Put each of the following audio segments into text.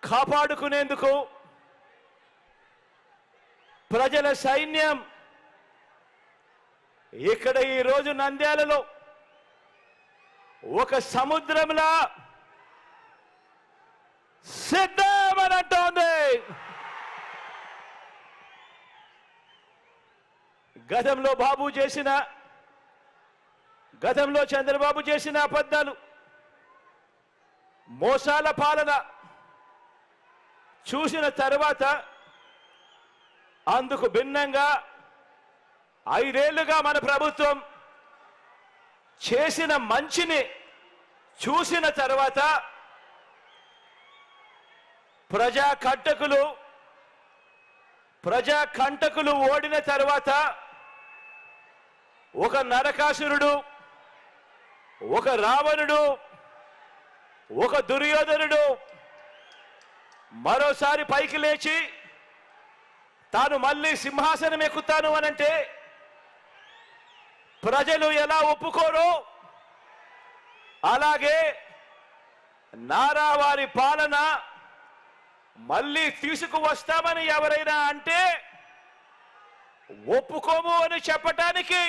కాపాడుకునేందుకు ప్రజల సైన్యం ఇక్కడ ఈ రోజు నంద్యాలలో ఒక సముద్రంలా సిద్ధమనంటోంది. గతంలో చంద్రబాబు చేసిన అబద్ధాలు, మోసాల పాలన చూసిన తర్వాత అందుకు భిన్నంగా 5 ఏళ్లుగా మన ప్రభుత్వం చేసిన మంచిని చూసిన తర్వాత ప్రజా కంటకులు ఓడిన తర్వాత ఒక నరకాసురుడు, ఒక రావణుడు, ఒక దుర్యోధనుడు మరోసారి పైకి లేచి తాను మళ్ళీ సింహాసనం ఎక్కుతాను అనంటే ప్రజలు ఎలా ఒప్పుకోరో అలాగే నారావారి పాలన మళ్ళీ తీసుకువస్తామని ఎవరైనా అంటే ఒప్పుకోము అని చెప్పటానికి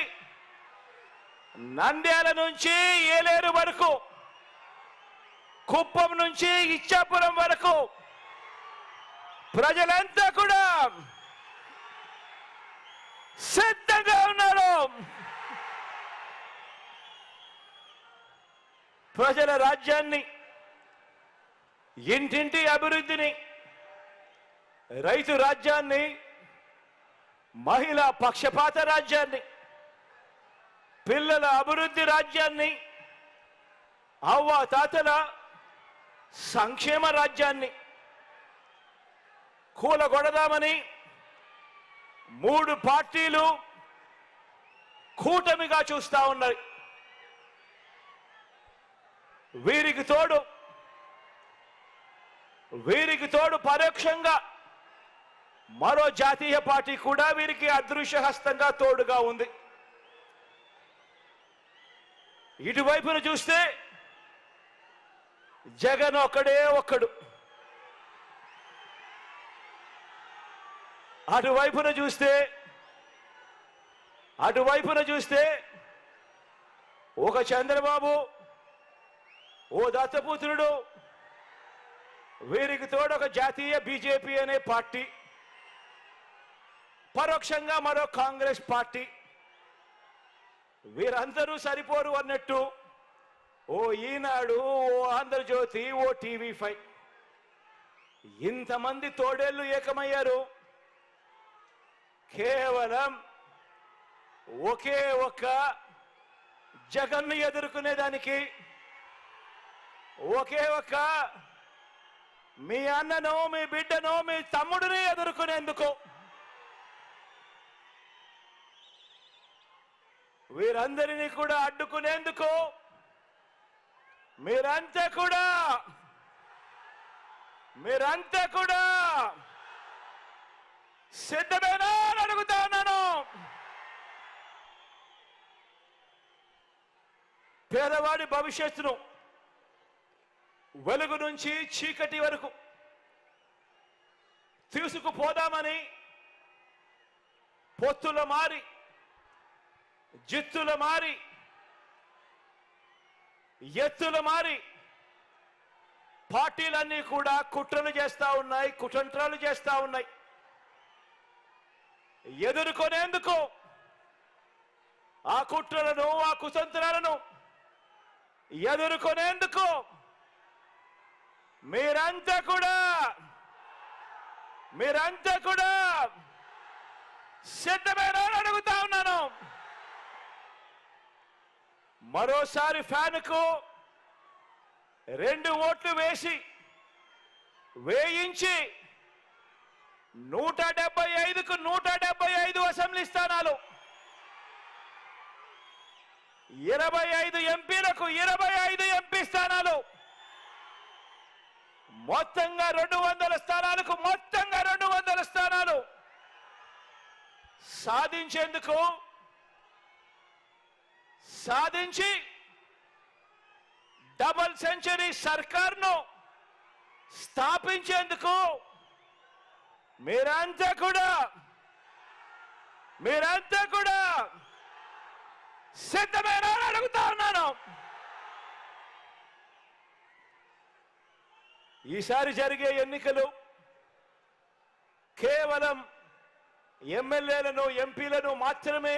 నంద్యాల నుంచి ఏలేరు వరకు, కుప్పం నుంచి ఇచ్చాపురం వరకు ప్రజలంతా కూడా సిద్ధంగా ఉన్నారు. ప్రజల రాజ్యాన్ని, ఇంటింటి అభివృద్ధిని, రైతు రాజ్యాన్ని, మహిళా పక్షపాత రాజ్యాన్ని, పిల్లల అభివృద్ధి రాజ్యాన్ని, అవ్వ తాతల సంక్షేమ రాజ్యాన్ని కూలగొడదామని 3 పార్టీలు కూటమిగా చూస్తా ఉన్నాయి. వీరికి తోడు పరోక్షంగా మరో జాతీయ పార్టీ కూడా వీరికి అదృశ్య హస్తంగా తోడుగా ఉంది. ఇటువైపున చూస్తే జగన్ ఒక్కడే ఒక్కడు, అటువైపున చూస్తే ఒక చంద్రబాబు, ఓ దత్తపుత్రుడు, వీరికి తోడు ఒక జాతీయ బీజేపీ అనే పార్టీ, పరోక్షంగా మరో కాంగ్రెస్ పార్టీ. వీరందరూ సరిపోరు అన్నట్టు ఓ ఈనాడు, ఓ ఆంధ్రజ్యోతి, ఓ టీవీ5 ఇంతమంది తోడేళ్లు ఏకమయ్యారు కేవలం ఒకే ఒక్క జగన్ను ఎదుర్కొనేదానికి, ఒకే ఒక్క మీ అన్నను, మీ బిడ్డను, మీ తమ్ముడిని ఎదుర్కొనేందుకు. వీరందరినీ కూడా అడ్డుకునేందుకు మీరంతా కూడా సిద్ధమేనా అని అడుగుతా ఉన్నాను. పేదవాడి భవిష్యత్తును వెలుగు నుంచి చీకటి వరకు తీసుకుపోదామని పొత్తుల మారి, జిత్తుల మారి, ఎత్తుల మారి పార్టీలన్నీ కూడా కుట్రలు చేస్తా ఉన్నాయి, కుతంత్రాలు చేస్తా ఉన్నాయి. ఎదుర్కొనేందుకు ఆ కుట్రలను, ఆ కుతంత్రాలను ఎదుర్కొనేందుకు మీరంతా కూడా సిద్ధమేనా అని అడుగుతా ఉన్నాను. మరోసారి ఫ్యాన్కు 2 ఓట్లు వేయించి 175కు 175 అసెంబ్లీ స్థానాలు, 25 ఎంపీలకు 25 ఎంపీ స్థానాలు, మొత్తంగా 200 స్థానాలకు మొత్తంగా 200 స్థానాలు సాధించి డబుల్ సెంచరీ సర్కార్ను స్థాపించేందుకు మీరంతా కూడా సిద్ధమేనా అని అడుగుతా ఉన్నాను. ఈసారి జరిగే ఎన్నికలు కేవలం ఎమ్మెల్యేలను ఎంపీలను మాత్రమే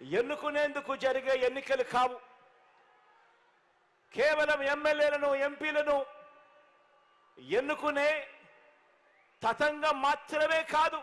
ఎన్నుకునేందుకు జరిగే ఎన్నికలు కావు. కేవలం ఎమ్మెల్యేలను ఎంపీలను ఎన్నుకునే తతంగం మాత్రమే కాదు.